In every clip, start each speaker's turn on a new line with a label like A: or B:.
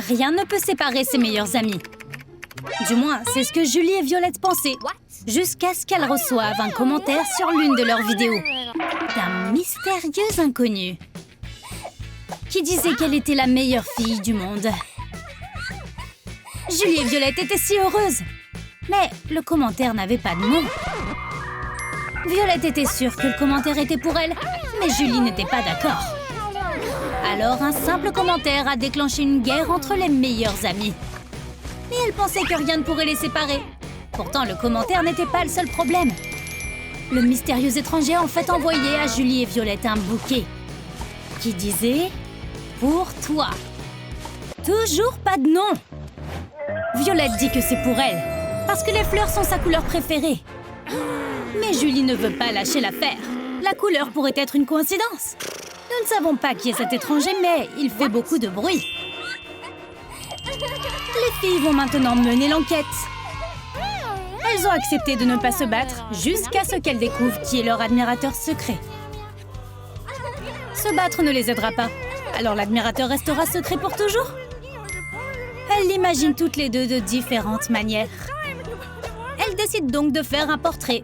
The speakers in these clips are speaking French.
A: Rien ne peut séparer ses meilleurs amis. Du moins, c'est ce que Julie et Violette pensaient. Jusqu'à ce qu'elles reçoivent un commentaire sur l'une de leurs vidéos d'un mystérieux inconnu qui disait qu'elle était la meilleure fille du monde. Julie et Violette étaient si heureuses. Mais le commentaire n'avait pas de nom. Violette était sûre que le commentaire était pour elle, mais Julie n'était pas d'accord. Alors un simple commentaire a déclenché une guerre entre les meilleurs amis. Et elle pensait que rien ne pourrait les séparer. Pourtant, le commentaire n'était pas le seul problème. Le mystérieux étranger a en fait envoyé à Julie et Violette un bouquet qui disait « Pour toi ». Toujours pas de nom. Violette dit que c'est pour elle, parce que les fleurs sont sa couleur préférée. Mais Julie ne veut pas lâcher l'affaire. La couleur pourrait être une coïncidence. Nous ne savons pas qui est cet étranger, mais il fait beaucoup de bruit. Les filles vont maintenant mener l'enquête. Elles ont accepté de ne pas se battre jusqu'à ce qu'elles découvrent qui est leur admirateur secret. Se battre ne les aidera pas, alors l'admirateur restera secret pour toujours. Elles l'imaginent toutes les deux de différentes manières. Elles décident donc de faire un portrait.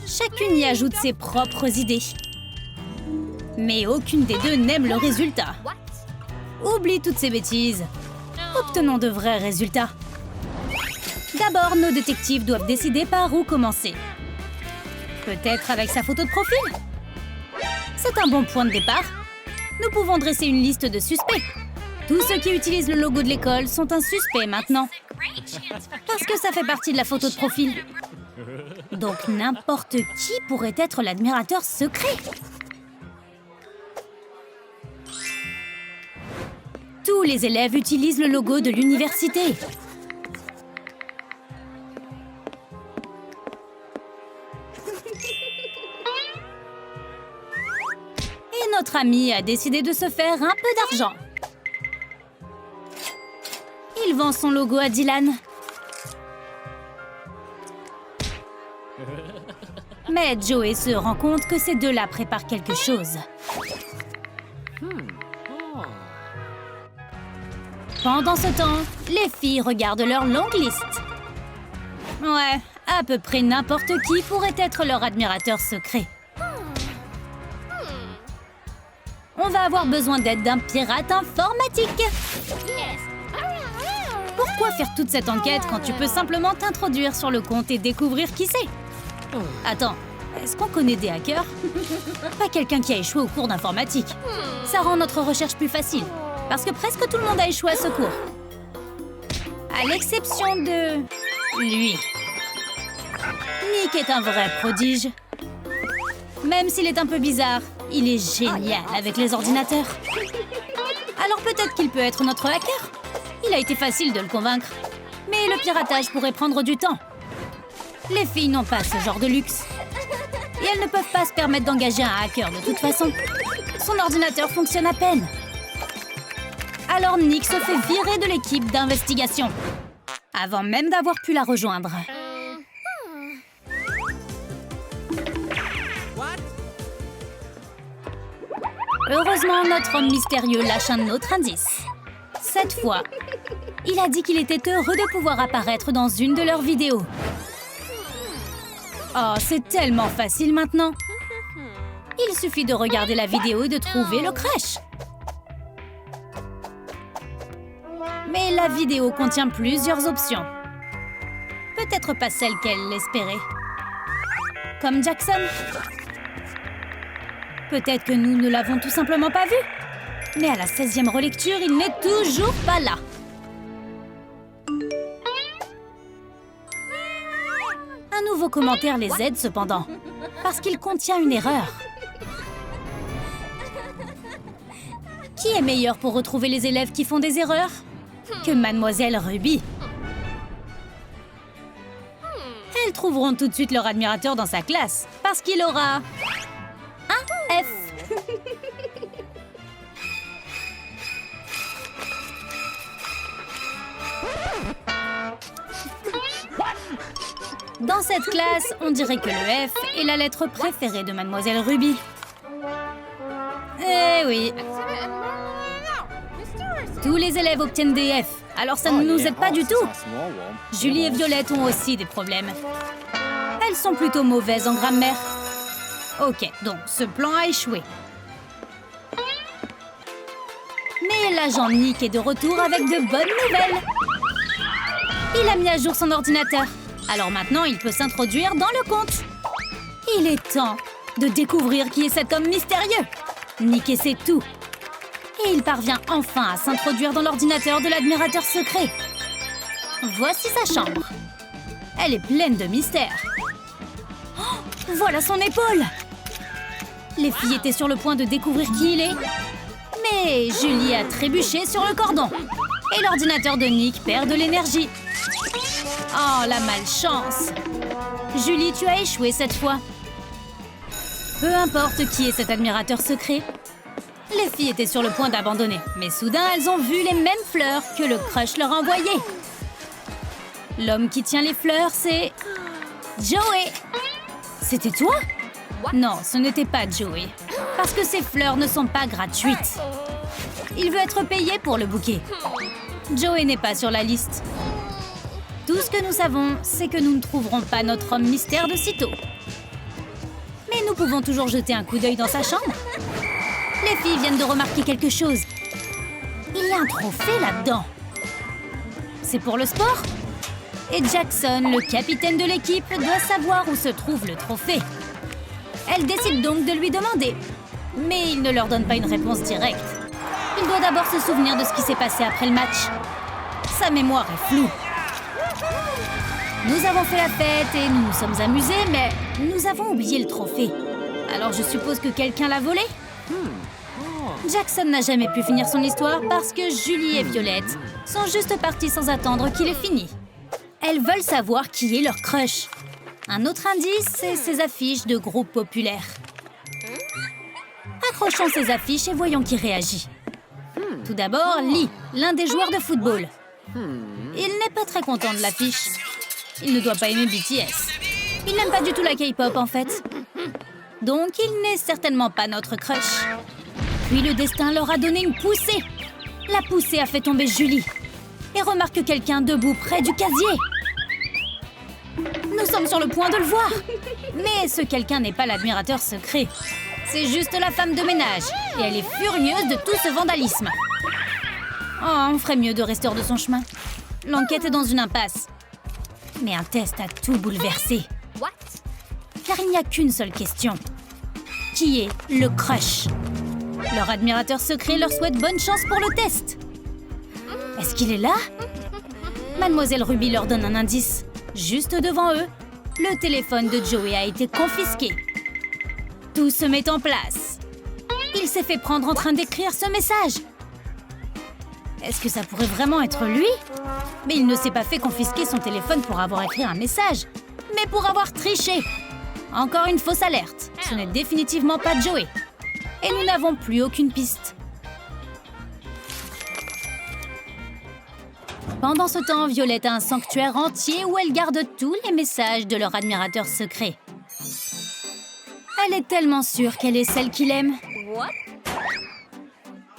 A: Chacune y ajoute ses propres idées. Mais aucune des deux n'aime le résultat. Oublie toutes ces bêtises. Obtenons de vrais résultats. D'abord, nos détectives doivent décider par où commencer. Peut-être avec sa photo de profil? C'est un bon point de départ. Nous pouvons dresser une liste de suspects. Tous ceux qui utilisent le logo de l'école sont un suspect maintenant. Parce que ça fait partie de la photo de profil. Donc n'importe qui pourrait être l'admirateur secret. Tous les élèves utilisent le logo de l'université. Et notre ami a décidé de se faire un peu d'argent. Il vend son logo à Dylan. Mais Joey se rend compte que ces deux-là préparent quelque chose. Pendant ce temps, les filles regardent leur longue liste. Ouais, à peu près n'importe qui pourrait être leur admirateur secret. On va avoir besoin d'aide d'un pirate informatique. Pourquoi faire toute cette enquête quand tu peux simplement t'introduire sur le compte et découvrir qui c'est? Attends, est-ce qu'on connaît des hackers? Pas quelqu'un qui a échoué au cours d'informatique. Ça rend notre recherche plus facile, parce que presque tout le monde a échoué à ce cours. À l'exception de... lui. Nick est un vrai prodige. Même s'il est un peu bizarre, il est génial avec les ordinateurs. Alors peut-être qu'il peut être notre hacker? Il a été facile de le convaincre. Mais le piratage pourrait prendre du temps. Les filles n'ont pas ce genre de luxe. Et elles ne peuvent pas se permettre d'engager un hacker de toute façon. Son ordinateur fonctionne à peine. Alors Nick se fait virer de l'équipe d'investigation. Avant même d'avoir pu la rejoindre. Heureusement, notre homme mystérieux lâche un autre indice. Cette fois, il a dit qu'il était heureux de pouvoir apparaître dans une de leurs vidéos. Oh, c'est tellement facile maintenant. Il suffit de regarder la vidéo et de trouver le crash. Mais la vidéo contient plusieurs options. Peut-être pas celle qu'elle espérait. Comme Jackson. Peut-être que nous ne l'avons tout simplement pas vu. Mais à la 16e relecture, il n'est toujours pas là. Un nouveau commentaire les aide cependant, parce qu'il contient une erreur. Qui est meilleur pour retrouver les élèves qui font des erreurs que Mademoiselle Ruby? Elles trouveront tout de suite leur admirateur dans sa classe, parce qu'il aura un F. Dans cette classe, on dirait que le F est la lettre préférée de Mademoiselle Ruby. Eh oui. Tous les élèves obtiennent des F, alors ça ne nous aide pas du tout. Julie et Violette ont aussi des problèmes. Elles sont plutôt mauvaises en grammaire. Ok, donc ce plan a échoué. Mais l'agent Nick est de retour avec de bonnes nouvelles. Il a mis à jour son ordinateur. Alors maintenant, il peut s'introduire dans le conte. Il est temps de découvrir qui est cet homme mystérieux. Nick essaie tout. Et il parvient enfin à s'introduire dans l'ordinateur de l'admirateur secret. Voici sa chambre. Elle est pleine de mystères. Oh, voilà son épaule. Les filles étaient sur le point de découvrir qui il est. Mais Julie a trébuché sur le cordon. Et l'ordinateur de Nick perd de l'énergie. Oh, la malchance! Julie, tu as échoué cette fois. Peu importe qui est cet admirateur secret. Les filles étaient sur le point d'abandonner. Mais soudain, elles ont vu les mêmes fleurs que le crush leur a envoyées. L'homme qui tient les fleurs, c'est... Joey! C'était toi? Non, ce n'était pas Joey. Parce que ces fleurs ne sont pas gratuites. Il veut être payé pour le bouquet. Joey n'est pas sur la liste. Tout ce que nous savons, c'est que nous ne trouverons pas notre homme mystère de sitôt. Mais nous pouvons toujours jeter un coup d'œil dans sa chambre. Les filles viennent de remarquer quelque chose. Il y a un trophée là-dedans. C'est pour le sport? Et Jackson, le capitaine de l'équipe, doit savoir où se trouve le trophée. Elle décide donc de lui demander. Mais il ne leur donne pas une réponse directe. Il doit d'abord se souvenir de ce qui s'est passé après le match. Sa mémoire est floue. Nous avons fait la fête et nous nous sommes amusés, mais nous avons oublié le trophée. Alors je suppose que quelqu'un l'a volé? Jackson n'a jamais pu finir son histoire parce que Julie et Violette sont juste parties sans attendre qu'il ait fini. Elles veulent savoir qui est leur crush. Un autre indice, c'est ces affiches de groupes populaires. Accrochons ces affiches et voyons qui réagit. Tout d'abord, Lee, l'un des joueurs de football. Il n'est pas très content de l'affiche. Il ne doit pas aimer BTS. Il n'aime pas du tout la K-pop, en fait. Donc, il n'est certainement pas notre crush. Puis le destin leur a donné une poussée. La poussée a fait tomber Julie. Et remarque quelqu'un debout près du casier. Nous sommes sur le point de le voir. Mais ce quelqu'un n'est pas l'admirateur secret. C'est juste la femme de ménage. Et elle est furieuse de tout ce vandalisme. Oh, on ferait mieux de rester hors de son chemin. L'enquête est dans une impasse. Mais un test a tout bouleversé. Car il n'y a qu'une seule question. Qui est le crush? Leur admirateur secret leur souhaite bonne chance pour le test. Est-ce qu'il est là? Mademoiselle Ruby leur donne un indice. Juste devant eux, le téléphone de Joey a été confisqué. Tout se met en place. Il s'est fait prendre en train d'écrire ce message. Est-ce que ça pourrait vraiment être lui? Mais il ne s'est pas fait confisquer son téléphone pour avoir écrit un message, mais pour avoir triché. Encore une fausse alerte. Ce n'est définitivement pas Joey. Et nous n'avons plus aucune piste. Pendant ce temps, Violette a un sanctuaire entier où elle garde tous les messages de leur admirateur secret. Elle est tellement sûre qu'elle est celle qu'il aime.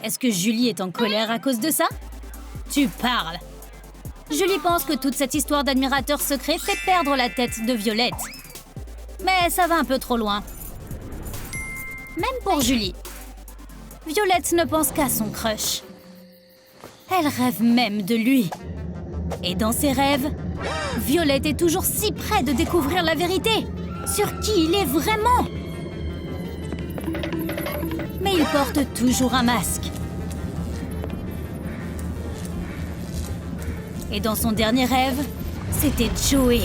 A: Est-ce que Julie est en colère à cause de ça? Tu parles! Julie pense que toute cette histoire d'admirateur secret fait perdre la tête de Violette. Mais ça va un peu trop loin. Même pour Julie. Violette ne pense qu'à son crush. Elle rêve même de lui. Et dans ses rêves, Violette est toujours si près de découvrir la vérité sur qui il est vraiment. Mais il porte toujours un masque. Et dans son dernier rêve, c'était Joey.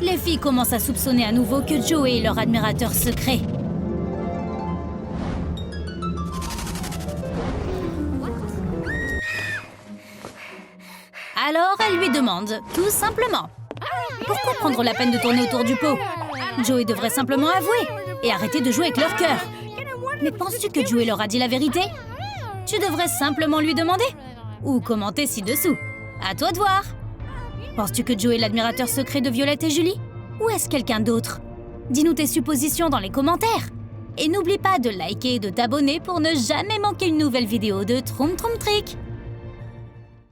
A: Les filles commencent à soupçonner à nouveau que Joey est leur admirateur secret. Alors, elle lui demande, tout simplement. Pourquoi prendre la peine de tourner autour du pot? Joey devrait simplement avouer et arrêter de jouer avec leur cœur. Mais penses-tu que Joey leur a dit la vérité? Tu devrais simplement lui demander ou commenter ci-dessous. À toi de voir. Penses-tu que Joey est l'admirateur secret de Violette et Julie? Ou est-ce quelqu'un d'autre? Dis-nous tes suppositions dans les commentaires. Et n'oublie pas de liker et de t'abonner pour ne jamais manquer une nouvelle vidéo de Troum Troum Trick.